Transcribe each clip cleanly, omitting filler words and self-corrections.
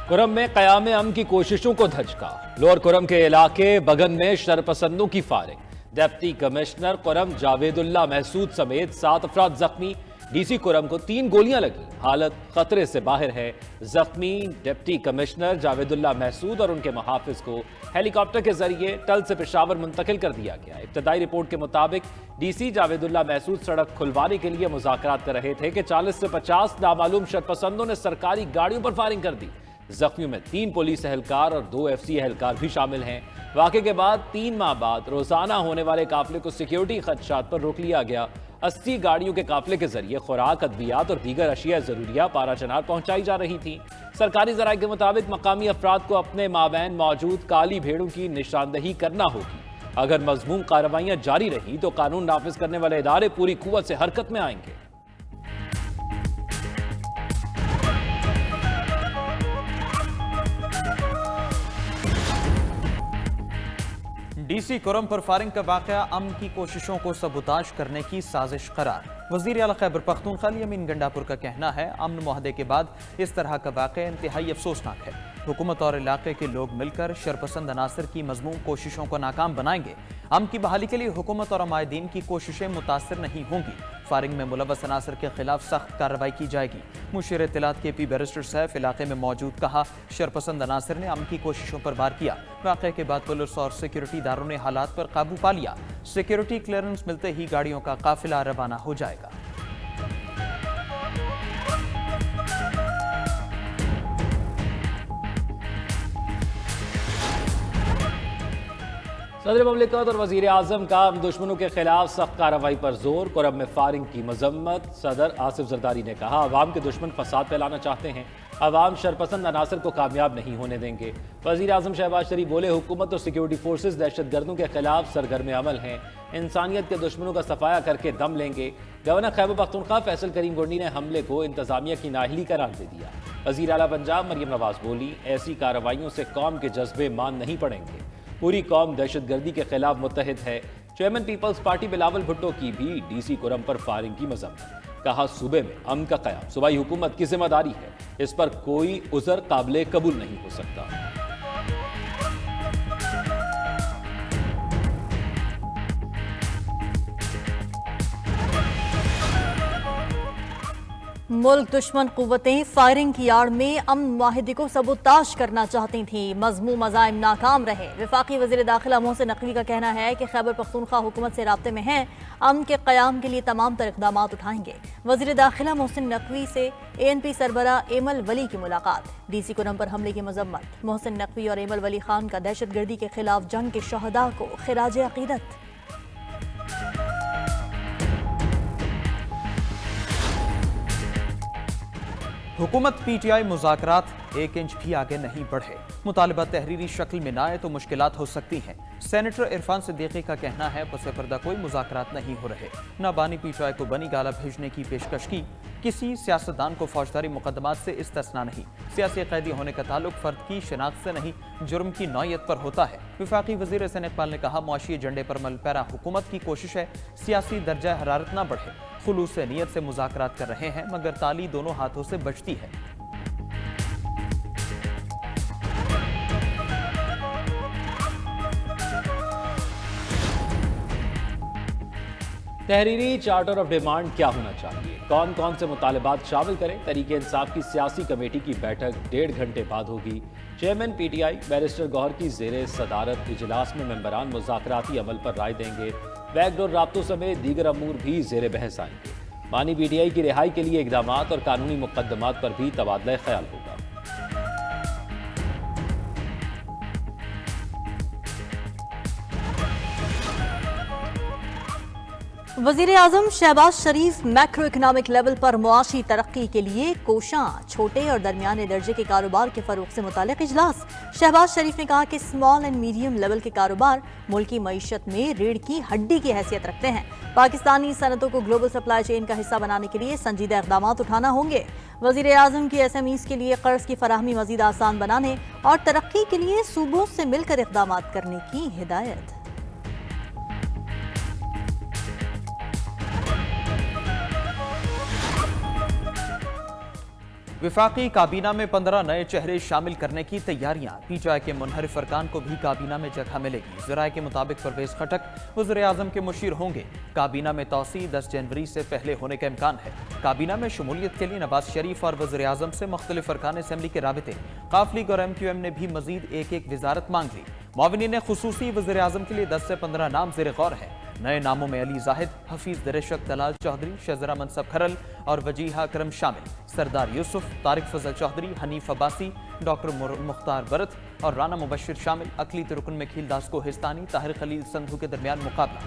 कुरम में क़याम अमन की कोशिशों को धचका। लोअर कुरम के इलाके बगन में शरपसंदों की firing. Deputy commissioner Kurram जावेदुल्ला Mehsud समेत 7 अफराद जख्मी। डीसी कुरम को 3 गोलियां लगी, हालत खतरे से बाहर है। जख्मी डिप्टी कमिश्नर जावेदुल्ला महसूद और उनके मुहाफिज को हेलीकॉप्टर के जरिए टल से पेशावर मुंतकिल कर दिया गया। इब्तदाई रिपोर्ट के मुताबिक डीसी जावेदुल्ला महसूद सड़क खुलवाने के लिए मुज़ाकरात कर रहे थे कि 40 से 50 नामालूम शरपसंदों ने सरकारी गाड़ियों पर फायरिंग कर दी। जख्मियों में 3 पुलिस एहलकार और 2 एफसी एहलकार भी शामिल हैं। वाक़े के बाद 3 माह बाद रोजाना होने वाले काफिले को सिक्योरिटी खदशात पर रोक लिया गया। 80 गाड़ियों के काफिले के जरिए खुराक, अद्वियात और दीगर अशिया जरूरिया पाराचनार पहुंचाई जा रही थी। सरकारी ज़राए के मुताबिक मकामी अफराद को अपने माबैन मौजूद काली भेड़ों की निशानदही करना होगी। अगर मज़मूम कार्रवाइयां जारी रही तो कानून नाफिज करने वाले इदारे पूरी कुव्वत से हरकत में आएंगे। डीसी कुरम पर फायरिंग का वाक़या अमन की कोशिशों को सबूताज करने की साजिश करार। वज़ीर आला खैबर पख्तूनख्वा यमीन गंडापुर का कहना है, अमन मुआहदे के बाद इस तरह का वाक़या इंतहाई अफसोसनाक है। हुकूमत और इलाके के लोग मिलकर शरपसंद अनासर की मज़मूम कोशिशों को नाकाम बनाएंगे। अमन की बहाली के लिए हुकूमत और अमायदीन की कोशिशें मुतासर नहीं होंगी। फायरिंग में मुलव्वस अनासर के खिलाफ सख्त कार्रवाई की जाएगी। मुशीर इत्तलात के पी बैरिस्टर सैफ इलाके में मौजूद कहा, शरपसंद अनासर ने अमन की कोशिशों पर वार किया। वाक़े के बाद पुलिस और सिक्योरिटी इदारों ने हालात पर काबू पा लिया। सिक्योरिटी क्लियरेंस मिलते ही गाड़ियों का काफिला रवाना हो जाएगा। सदर ममलिकत और वज़ीर आज़म का दुश्मनों के खिलाफ सख्त कार्रवाई पर जोर। कुरम में फायरिंग की मजम्मत। सदर आसिफ जरदारी ने कहा, अवाम के दुश्मन फसाद फैलाना चाहते हैं, अवाम शरपसंद अनासर को कामयाब नहीं होने देंगे। वज़ीर आज़म शहबाज शरीफ बोले, हुकूमत और सिक्योरिटी फोर्सेस दहशत गर्दों के खिलाफ सरगर्म अमल हैं, इंसानियत के दुश्मनों का सफाया करके दम लेंगे। गवर्नर खैबर पख्तूनख्वा फैसल करीम गुंडी ने हमले को इंतजामिया की नाअहली करार दे दिया। वज़ीर आला पंजाब मरियम नवाज बोली, ऐसी कार्रवाइयों से कौम के जज्बे मान नहीं पड़ेंगे, पूरी कौम दहशतगर्दी के खिलाफ मुत्तहिद है। चेयरमैन पीपल्स पार्टी बिलावल भुट्टो की भी डीसी कुरम पर फायरिंग की मजम्मत। कहा, सूबे में अमन का क़याम सूबाई हुकूमत की जिम्मेदारी है, इस पर कोई उज़र काबिले कबूल नहीं हो सकता। मुल्क दुश्मन कुव्वतें फायरिंग की आड़ में अमन मुआहिदे को सबूताज करना चाहती थीं, मज़मूम अज़ाइम नाकाम रहे। वफाकी वज़ीर दाखिला मोहसिन नकवी का कहना है कि खैबर पख्तूनख्वा हुकूमत से राब्ते में है, अमन के क़याम के लिए तमाम तर इक़दाम उठाएंगे। वज़ीर दाखिला मोहसिन नकवी से ANP सरबरा एमल वली की मुलाकात। डीसी कुरम पर हमले की मजम्मत। मोहसिन नकवी और एमल वली खान का दहशतगर्दी के खिलाफ जंग के शहदा को खिराज अक़ीदत। हुकूमत PTI मुज़ाकरात 1 इंच भी आगे नहीं बढ़े। मुतालबा तहरीरी शक्ल में न आए तो मुश्किलात हो सकती हैं। सेनेटर इरफान सिद्दीकी का कहना है, पसे पर्दा कोई मुज़ाकरात नहीं हो रहे। न बानी PTI को बनी गाला भेजने की पेशकश की। किसी सियासतदान को फौजदारी मुकदमात से इस्तिस्ना नहीं। सियासी कैदी होने का ताल्लुक फर्द की शिनाख्त से नहीं, जुर्म की नौयत पर होता है। वफाकी वज़ीर हसन इकबाल ने कहा, मुआशी एजेंडे पर मल पैरा हुकूमत की कोशिश है सियासी दर्जा हरारत न बढ़े। खुलूस से नीयत से मुज़ाकरात कर रहे हैं, मगर ताली दोनों हाथों से बचती है। तहरीरी चार्टर ऑफ डिमांड क्या होना चाहिए, कौन कौन से मुतालबात शामिल करें। तरीके इंसाफ की सियासी कमेटी की बैठक 1.5 घंटे बाद होगी। चेयरमैन PTI बैरिस्टर गौहर की ज़ेरे सदारत इजलास में मेंबरान मुज़ाकराती अमल पर राय देंगे। बैकडोर राब्तों समेत दीगर अमूर भी ज़ेरे बहस आएंगे। बानी PTI की रिहाई के लिए इक़दामात और कानूनी मुकदमात पर भी तबादला ख्याल होगा। वज़ीर आज़म शहबाज शरीफ मैक्रो इकनॉमिक लेवल पर मुआशी तरक्की के लिए कोशां। छोटे और दरमियाने दर्जे के कारोबार के फ़रोग़ से मुताल्लिक़ इजलास। शहबाज शरीफ ने कहा कि स्मॉल एंड मीडियम लेवल के कारोबार मुल्की मईशत में रीढ़ की हड्डी की हैसियत रखते हैं। पाकिस्तानी सनतों को ग्लोबल सप्लाई चेन का हिस्सा बनाने के लिए संजीदा इक़दाम उठाना होंगे। वज़ीर आज़म की SMEs के लिए कर्ज की फराहमी मज़ीद आसान बनाने और तरक्की के लिए सूबों से मिलकर इक़दाम करने की हिदायत। वफाकी काबीना में 15 नए चेहरे शामिल करने की तैयारियां। पीटीआई के मुनहरिफ अरकान को भी काबीना में जगह मिलेगी। ज़राए के मुताबिक परवेज खटक वज़ीर आज़म के मुशीर होंगे। काबीना में तौसी 10 जनवरी से पहले होने का इम्कान है। काबीना में शमूलियत के लिए नवाज शरीफ और वज़ीर आज़म से मुख्तलिफ अरकान असेंबली के राबिते, काफ लीग और MQM ने भी मजीद एक वजारत मांग ली। मुआविनीन खुसूसी वज़ीर आज़म के लिए 10 से 15 नाम ज़ेर गौर हैं। नए नामों में अली जाहिद, हफीज दरिशक, दलाल चौधरी, शहजरा मनसब खरल और वजीहा अकरम शामिल। सरदार यूसुफ, तारिक फजल चौधरी, हनीफ अब्बासी, डॉक्टर मुख्तार बरत और राना मुबशिर शामिल। अकलीत रुकन में खीलदास कोहिस्तानी, ताहिर खलील संधू के दरमियान मुकाबला।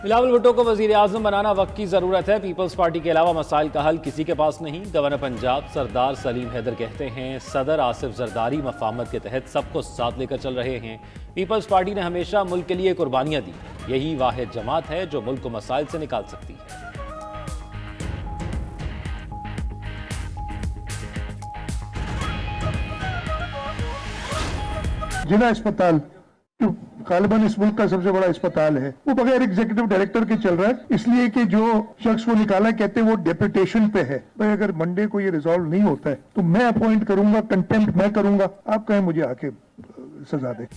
बिलावल भुट्टो को वजीर आजम बनाना वक्त की जरूरत है। पीपल्स पार्टी के अलावा मसाइल का हल किसी के पास नहीं। गवर्नर पंजाब सरदार सलीम हैदर कहते हैं सदर आसिफ जरदारी मफाहमत के तहत सबको साथ लेकर चल रहे हैं। पीपल्स पार्टी ने हमेशा मुल्क के लिए कुर्बानियां दी। यही वाहिद जमात है जो मुल्क को मसाइल से निकाल सकती है। जिला अस्पताल जो गालिबन इस मुल्क का सबसे बड़ा अस्पताल है, वो बगैर एग्जीक्यूटिव डायरेक्टर के चल रहा है, इसलिए कि जो शख्स को निकाला कहते हैं वो डेपुटेशन पे है। भाई अगर मंडे को ये रिजॉल्व नहीं होता है तो मैं अपॉइंट करूंगा, कंटेम्प्ट मैं करूंगा, आप कहें मुझे आके सजा दे।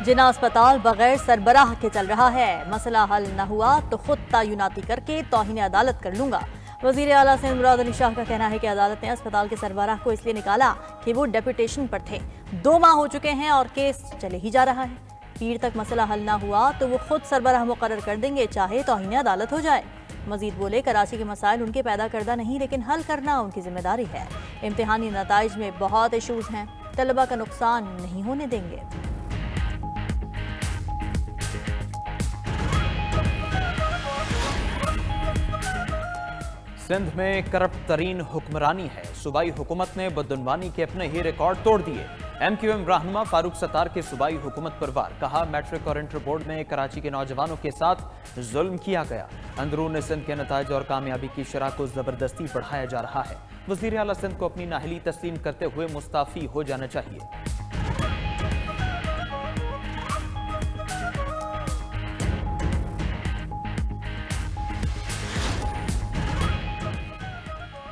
जिना अस्पताल बगैर सरबराह के चल रहा है, मसला हल न हुआ तो खुद तयनाती करके तौहीन अदालत कर लूंगा। वजीर आला सिंध मुराद अली शाह का कहना है कि अदालत ने अस्पताल के सरबराह को इसलिए निकाला कि वो डेपुटेशन पर थे। 2 माह हो चुके हैं और केस चले ही जा रहा है। पीर तक मसला हल ना हुआ तो वो खुद सरबराह मुकर्रर कर देंगे, चाहे तौहीन अदालत हो जाए। मजीद बोले कराची के मसाइल उनके पैदा करदा नहीं लेकिन हल करना उनकी जिम्मेदारी है। इम्तिहानी नताइज में बहुत इशूज हैं, तलबा का नुकसान नहीं होने देंगे। सिंध में करप्ट तरीन हुक्मरानी है। सूबाई हुकूमत ने बदउनवानी के अपने ही रिकॉर्ड तोड़ दिए। MQM रहनुमा फारूक सत्तार के सूबाई हुकूमत पर वार। कहा मैट्रिक और इंटर बोर्ड में कराची के नौजवानों के साथ जुल्म किया गया। अंदरून सिंध के नताइज और कामयाबी की शरह को जबरदस्ती बढ़ाया जा रहा है। वजीर आला सिंध को अपनी नाहली तस्लीम करते हुए मुस्ताफी हो जाना चाहिए।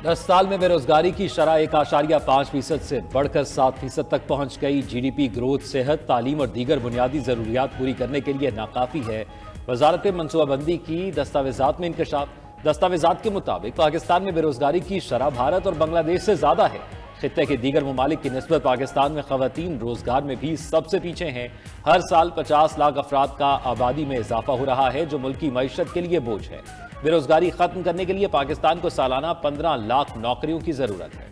दस साल में बेरोजगारी की शरह 1.5% से बढ़कर 7% तक पहुंच गई। GDP ग्रोथ सेहत, तालीम और दीगर बुनियादी जरूरियात पूरी करने के लिए नाकाफी है। वजारत मनसूबाबंदी की दस्तावेजात में इंकशाफ। दस्तावेजात के मुताबिक पाकिस्तान में बेरोजगारी की शरह भारत और बांग्लादेश से ज्यादा है। खित्ते के दीगर ममालिक की निस्बत पाकिस्तान में खवातीन रोजगार में भी सबसे पीछे हैं। हर साल 50 लाख अफराद का आबादी में इजाफा हो रहा है जो मुल्क की मईशत के लिए बोझ है। बेरोजगारी खत्म करने के लिए पाकिस्तान को सालाना 15 लाख नौकरियों की जरूरत है।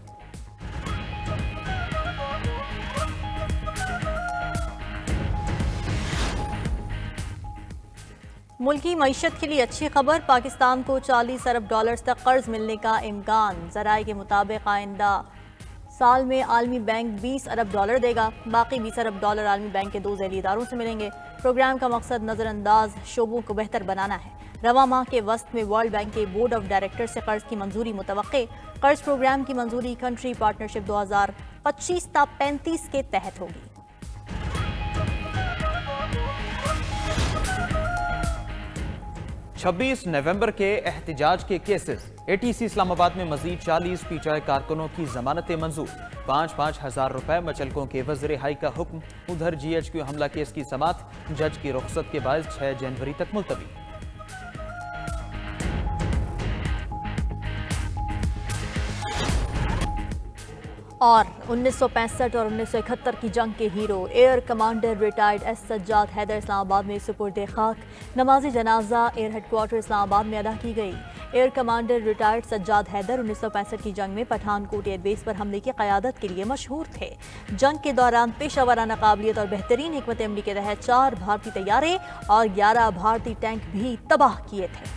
मुल्की मईशत के लिए अच्छी खबर, पाकिस्तान को $40 अरब तक कर्ज मिलने का इम्कान। ज़राए के मुताबिक आइंदा साल में आलमी बैंक $20 अरब देगा। बाकी $20 अरब आलमी बैंक के 2 ज़ैली इदारों से मिलेंगे। प्रोग्राम का मकसद नज़रअंदाज शोबों को बेहतर बनाना है। रवा माह के वस्त में वर्ल्ड बैंक के बोर्ड ऑफ डायरेक्टर से कर्ज की मंजूरी मुतवक्के। कर्ज प्रोग्राम की मंजूरी कंट्री पार्टनरशिप 2025 ता 35 के तहत होगी। छब्बीस नवंबर के एहतिजाज के केसेस। ATC इस्लामाबाद में मजीद 40 PTI कारकुनों की जमानतें मंजूर। 5-5 हज़ार रुपए मचलकों के वज़ीर हाई का हुक्म। उधर GHQ हमला केस की समात जज की रुख्सत के बाद 6 जनवरी तक मुलतवी। और 1965 और 1971 की जंग के hero air commander retired S Sajjad Haider Islamabad में सुपुर्द खाक। नमाज जनाजा एयर हेडक्वार्टर इस्लामाबाद में अदा की गई। Air commander retired Sajjad Haider 1965 की जंग में पठानकोट एयरबेस पर हमले की क़यादत के लिए मशहूर थे। जंग के दौरान पेशावराना काबिलियत और बेहतरीन हिकमत अमली के तहत 4 भारतीय तैयारे और 11 भारतीय टैंक भी तबाह किए थे।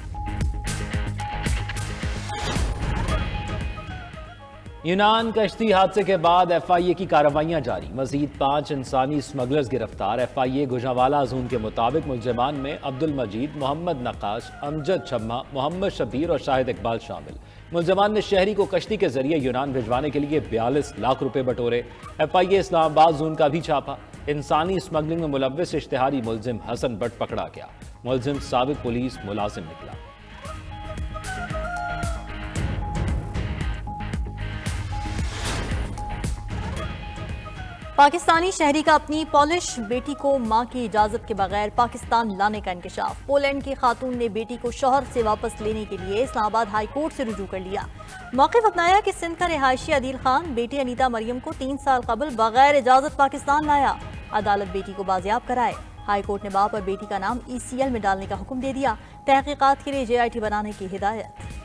यूनान कश्ती हादसे के बाद FIA की कार्रवाइयां जारी। मजीद 5 इंसानी स्मगलर्स गिरफ्तार। FIA गुजरांवाला जोन के मुताबिक मुलजमान में अब्दुल मजीद, मोहम्मद नकाश, अमजद छम्मा, मोहम्मद शबीर और शाहिद इकबाल शामिल। मुलजमान ने शहरी को कश्ती के जरिए यूनान भिजवाने के लिए 42 लाख रुपए बटोरे। FIA इस्लामाबाद जोन का भी छापा। इंसानी स्मगलिंग में मुलव्विस इश्तिहारी मुलजिम हसन बट पकड़ा गया। मुलजिम साबिक पुलिस मुलाजिम निकला। पाकिस्तानी शहरी का अपनी पॉलिश बेटी को मां की इजाजत के बगैर पाकिस्तान लाने का इंकशाफ। पोलैंड की खातून ने बेटी को शौहर से वापस लेने के लिए इस्लामाबाद हाई कोर्ट से रुजू कर लिया। मौक़िफ़ अपनाया कि सिंध का रिहायशी अदील खान बेटी अनीता मरियम को 3 साल कबल बगैर इजाजत पाकिस्तान लाया। अदालत बेटी को बाजियाब कराए। हाई कोर्ट ने बाप और बेटी का नाम ECL में डालने का हुक्म दे दिया। तहकीकात के लिए JIT बनाने की हिदायत।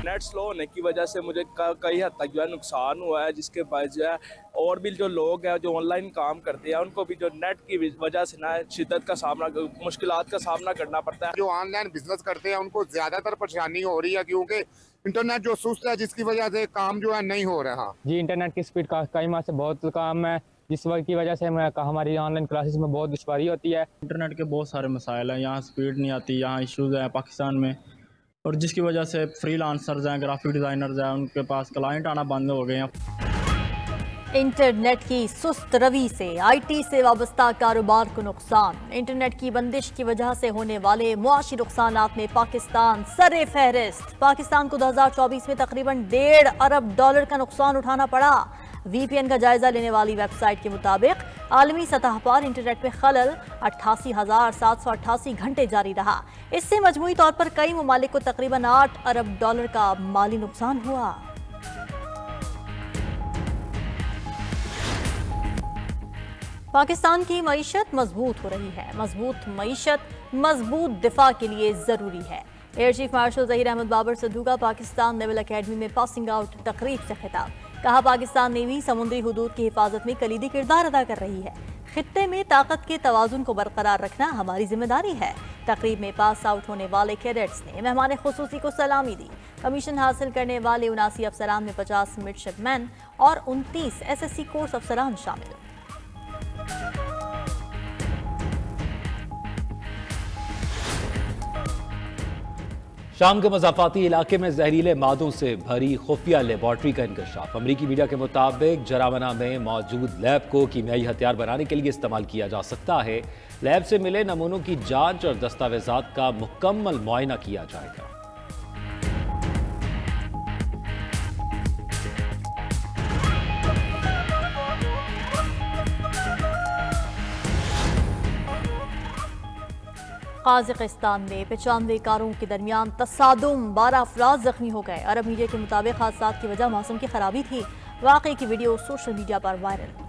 नेट स्लो होने की वजह से मुझे कई हद तक जो है नुकसान हुआ है, जिसके बाद जो है और भी जो लोग हैं जो ऑनलाइन काम करते हैं उनको भी जो नेट की वजह से ना शिद्दत का सामना, मुश्किलात का सामना करना पड़ता है। जो ऑनलाइन बिजनेस करते हैं उनको ज्यादातर परेशानी हो रही है क्योंकि इंटरनेट जो सुस्त है, जिसकी वजह से काम जो है नहीं हो रहा। जी इंटरनेट की स्पीड का कई माह से बहुत कम है, जिस वक्त की वजह से हमारी ऑनलाइन क्लासेस में बहुत दुश्वारी होती है। इंटरनेट के बहुत सारे मसाइल हैं, यहाँ स्पीड नहीं आती, यहाँ इश्यूज़ हैं पाकिस्तान में, और जिसकी वजह से फ्रीलांसर्स हैं, ग्राफिक डिज़ाइनर्स हैं, उनके पास क्लाइंट आना बंद हो गए हैं। इंटरनेट की सुस्त रवि से IT से वाबस्ता कारोबार को नुकसान। इंटरनेट की बंदिश की वजह से होने वाले मुआशी नुकसानात में पाकिस्तान सरे फहरिस्त। पाकिस्तान को 2024 में तकरीबन $1.5 अरब का नुकसान उठाना पड़ा। VPN का जायजा लेने वाली वेबसाइट के मुताबिक आलमी सतह पर इंटरनेट में खलल 88,788 घंटे जारी रहा। इससे मजमूई तौर पर कई ममालिक को तकरीबन $8 अरब का माली नुकसान हुआ। पाकिस्तान की मईशत मजबूत हो रही है। मजबूत मईशत मजबूत दिफा के लिए जरूरी है। Air chief marshal Zaheer Ahmed Babar Sidhu का पाकिस्तान नेवल अकेडमी में पासिंग आउट तकरीब से खिताब। कहा, पाकिस्तान नेवी समुद्री हुदूद की हिफाजत में कलीदी किरदार अदा कर रही है। खित्ते में ताकत के तवाजुन को बरकरार रखना हमारी जिम्मेदारी है। तकरीब में पास आउट होने वाले कैडेट्स ने मेहमान खुसूसी को सलामी दी। कमीशन हासिल करने वाले 79 अफसरान में 50 मिडशिपमैन और 29 SSC कोर्स अफसरान शामिल। शाम के मज़ाफ़ाती इलाके में जहरीले मादों से भरी खुफिया लेबॉर्ट्री का इंकशाफ। अमरीकी मीडिया के मुताबिक जरामना में मौजूद लैब को कीमियाई हथियार बनाने के लिए इस्तेमाल किया जा सकता है। लैब से मिले नमूनों की जांच और दस्तावेजात का मुकम्मल मुआयना किया जाएगा। काज़िकिस्तान में 95 कारों के दरमियान तसादुम, 12 अफराद जख्मी हो गए। अरब मीडिया के मुताबिक हादसा की वजह मौसम की खराबी थी। वाक़े की वीडियो सोशल मीडिया पर वायरल।